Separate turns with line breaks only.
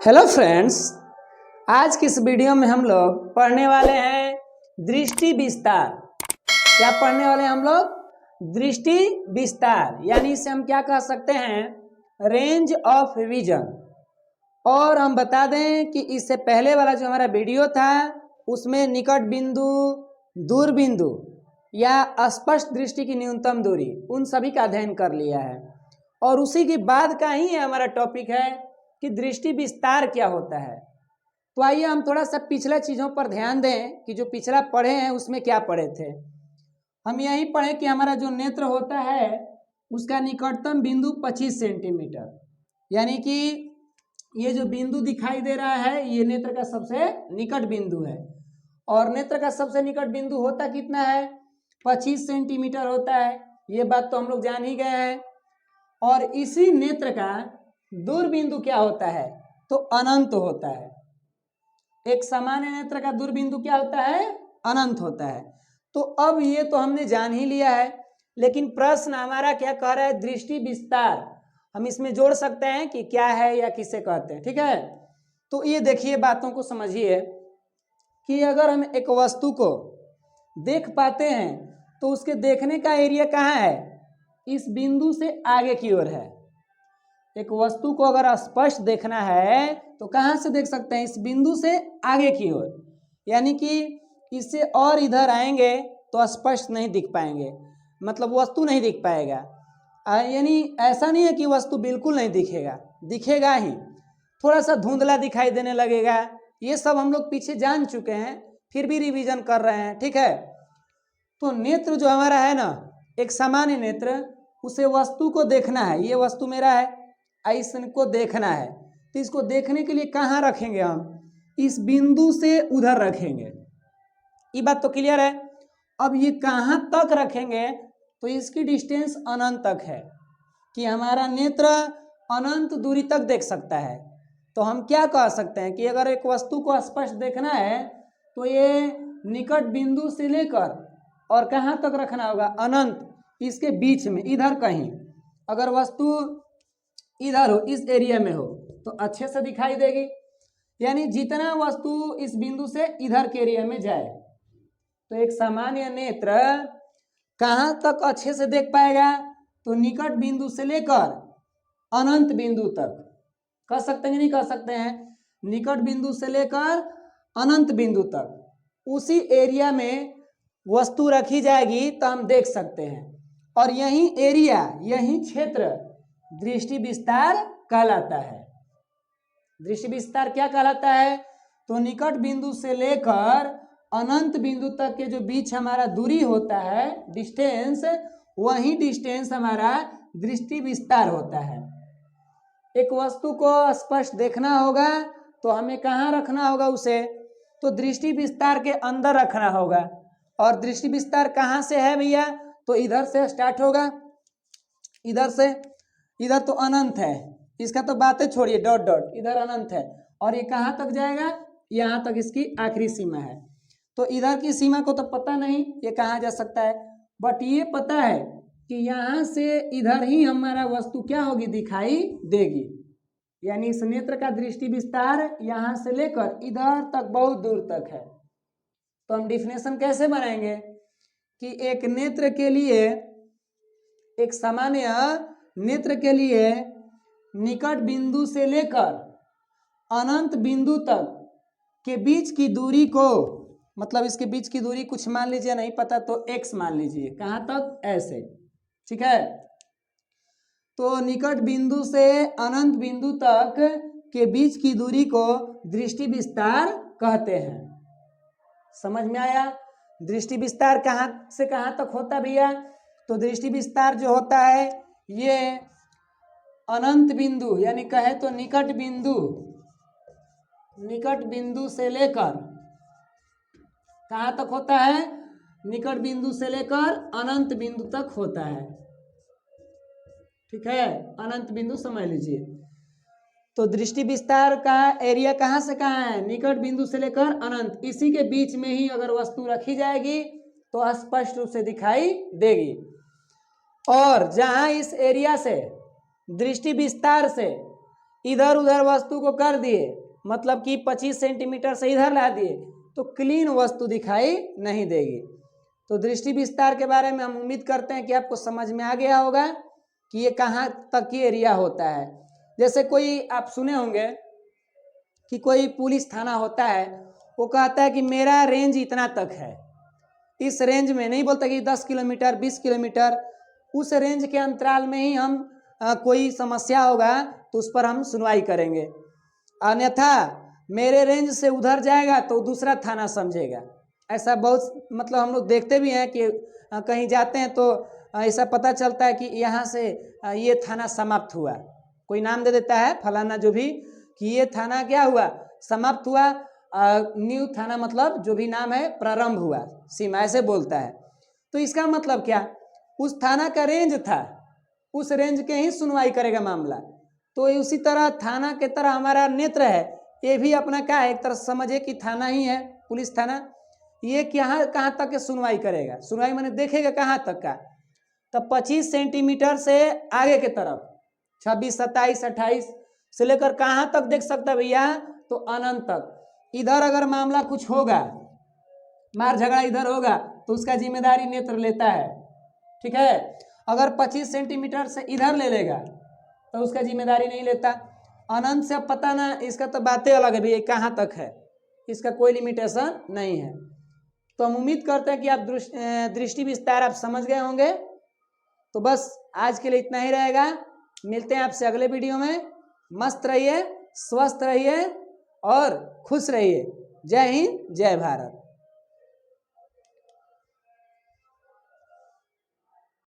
Hello friends, आज की इस वीडियो में हम लोग पढ़ने वाले हैं दृष्टि विस्तार। क्या पढ़ने वाले हैं हम लोग? दृष्टि विस्तार, यानी इसे हम क्या कह सकते हैं? Range of vision. और हम बता दें कि इससे पहले वाला जो हमारा वीडियो था उसमें निकट बिंदु, दूर बिंदु या स्पष्ट दृष्टि की न्यूनतम दूरी, उन सभी का अध्ययन कर लिया है। और उसी के बाद का ही हमारा टॉपिक है कि दृष्टि विस्तार क्या होता है। तो आइए हम थोड़ा सा पिछले चीज़ों पर ध्यान दें कि जो पिछला पढ़े हैं उसमें क्या पढ़े थे। हम यही पढ़े कि हमारा जो नेत्र होता है उसका निकटतम बिंदु 25 सेंटीमीटर, यानी कि ये जो बिंदु दिखाई दे रहा है ये नेत्र का सबसे निकट बिंदु है। और नेत्र का सबसे निकट बिंदु होता कितना है? 25 सेंटीमीटर होता है। ये बात तो हम लोग जान ही गए हैं। और इसी नेत्र का दूर बिंदु क्या होता है? तो अनंत होता है। एक सामान्य नेत्र का दूर बिंदु क्या होता है? अनंत होता है। तो अब ये तो हमने जान ही लिया है, लेकिन प्रश्न हमारा क्या कह रहा है? दृष्टि विस्तार हम इसमें जोड़ सकते हैं कि क्या है या किसे कहते हैं। ठीक है, तो ये देखिए, बातों को समझिए कि अगर हम एक वस्तु को देख पाते हैं तो उसके देखने का एरिया कहाँ है? इस बिंदु से आगे की ओर है। एक वस्तु को अगर स्पष्ट देखना है तो कहाँ से देख सकते हैं? इस बिंदु से आगे की ओर, यानी कि इससे और इधर आएंगे तो स्पष्ट नहीं दिख पाएंगे, मतलब वस्तु नहीं दिख पाएगा। यानी ऐसा नहीं है कि वस्तु बिल्कुल नहीं दिखेगा, दिखेगा ही, थोड़ा सा धुंधला दिखाई देने लगेगा। ये सब हम लोग पीछे जान चुके हैं, फिर भी रिवीजन कर रहे हैं। ठीक है, तो नेत्र जो हमारा है ना, एक सामान्य नेत्र, उसे वस्तु को देखना है। ये वस्तु मेरा है, इसको देखना है, तो इसको देखने के लिए कहाँ रखेंगे? हम इस बिंदु से उधर रखेंगे। ये बात तो क्लियर है। अब ये कहाँ तक रखेंगे? तो इसकी डिस्टेंस अनंत तक है कि हमारा नेत्र अनंत दूरी तक देख सकता है। तो हम क्या कह सकते हैं कि अगर एक वस्तु को स्पष्ट देखना है तो ये निकट बिंदु से लेकर और कहाँ तक रखना होगा? अनंत, इसके बीच में, इधर कहीं। अगर वस्तु इधर हो, इस एरिया में हो, तो अच्छे से दिखाई देगी। यानी जितना वस्तु इस बिंदु से इधर के एरिया में जाए तो एक सामान्य नेत्र कहाँ तक अच्छे से देख पाएगा? तो निकट बिंदु से लेकर अनंत बिंदु तक। कह सकते हैं कि नहीं कह सकते हैं? निकट बिंदु से लेकर अनंत बिंदु तक उसी एरिया में वस्तु रखी जाएगी तो हम देख सकते हैं। और यही एरिया, यही क्षेत्र दृष्टि विस्तार कहलाता है। दृष्टि विस्तार क्या कहलाता है? तो निकट बिंदु से लेकर अनंत बिंदु तक के जो बीच हमारा दूरी होता है, डिस्टेंस, वही डिस्टेंस हमारा दृष्टि विस्तार होता है। एक वस्तु को स्पष्ट देखना होगा तो हमें कहाँ रखना होगा उसे? तो दृष्टि विस्तार के अंदर रखना होगा। और दृष्टि विस्तार कहाँ से है भैया? तो इधर से स्टार्ट होगा, इधर से। इधर तो अनंत है, इसका तो बातें छोड़िए, डॉट डॉट, इधर अनंत है। और ये कहाँ तक जाएगा? यहाँ तक इसकी आखिरी सीमा है। तो इधर की सीमा को तो पता नहीं ये कहाँ जा सकता है, बट ये पता है कि यहाँ से इधर ही हमारा वस्तु क्या होगी? दिखाई देगी। यानी इस नेत्र का दृष्टि विस्तार यहाँ से लेकर इधर तक बहुत दूर तक है। तो हम डिफिनेशन कैसे बनाएंगे कि एक नेत्र के लिए, एक सामान्य नेत्र के लिए निकट बिंदु से लेकर अनंत बिंदु तक के बीच की दूरी को, मतलब इसके बीच की दूरी कुछ मान लीजिए, नहीं पता तो x मान लीजिए। कहाँ तक? ऐसे। ठीक है, तो निकट बिंदु से अनंत बिंदु तक के बीच की दूरी को दृष्टि विस्तार कहते हैं। समझ में आया? दृष्टि विस्तार कहाँ से कहाँ तक होता भैया? तो दृष्टि विस्तार जो होता है ये अनंत बिंदु, यानी कहे तो निकट बिंदु, निकट बिंदु से लेकर कहाँ तक होता है? निकट बिंदु से लेकर अनंत बिंदु तक होता है। ठीक है, अनंत बिंदु समझ लीजिए। तो दृष्टि विस्तार का एरिया कहाँ से कहाँ है? निकट बिंदु से लेकर अनंत, इसी के बीच में ही अगर वस्तु रखी जाएगी तो स्पष्ट रूप से दिखाई देगी। और जहाँ इस एरिया से, दृष्टि विस्तार से इधर उधर वस्तु को कर दिए, मतलब कि 25 सेंटीमीटर से इधर ला दिए, तो क्लीन वस्तु दिखाई नहीं देगी। तो दृष्टि विस्तार के बारे में हम उम्मीद करते हैं कि आपको समझ में आ गया होगा कि ये कहाँ तक की एरिया होता है। जैसे कोई आप सुने होंगे कि कोई पुलिस थाना होता है, वो कहता है कि मेरा रेंज इतना तक है, इस रेंज में नहीं बोलता कि 10 किलोमीटर 20 किलोमीटर, उस रेंज के अंतराल में ही हम कोई समस्या होगा तो उस पर हम सुनवाई करेंगे, अन्यथा मेरे रेंज से उधर जाएगा तो दूसरा थाना समझेगा। ऐसा बहुत मतलब हम लोग देखते भी हैं कि कहीं जाते हैं तो ऐसा पता चलता है कि यहाँ से ये थाना समाप्त हुआ, कोई नाम दे देता है फलाना जो भी, कि ये थाना क्या हुआ, समाप्त हुआ, न्यू थाना मतलब जो भी नाम है प्रारंभ हुआ, सीमा ऐसे बोलता है। तो इसका मतलब क्या, उस थाना का रेंज था, उस रेंज के ही सुनवाई करेगा मामला। तो उसी तरह थाना के तरह हमारा नेत्र है, ये भी अपना क्या है, एक तरह समझे कि थाना ही है, पुलिस थाना। ये कहाँ तक के सुनवाई करेगा, सुनवाई मैंने देखेगा कहाँ तक का, तो 25 सेंटीमीटर से आगे के तरफ 26 27 28 से लेकर कहाँ तक देख सकता है भैया, तो अनंत तक। इधर अगर मामला कुछ होगा, मार झगड़ा इधर होगा, तो उसका जिम्मेदारी नेत्र लेता है, ठीक है। अगर 25 सेंटीमीटर से इधर ले लेगा तो उसका जिम्मेदारी नहीं लेता। अनंत से अब पता ना, इसका तो बातें अलग है भैया, कहाँ तक है, इसका कोई लिमिटेशन नहीं है। तो हम उम्मीद करते हैं कि आप दृष्टि विस्तार आप समझ गए होंगे। तो बस आज के लिए इतना ही रहेगा, मिलते हैं आपसे अगले वीडियो में। मस्त रहिए, स्वस्थ रहिए और खुश रहिए। जय हिंद, जय भारत।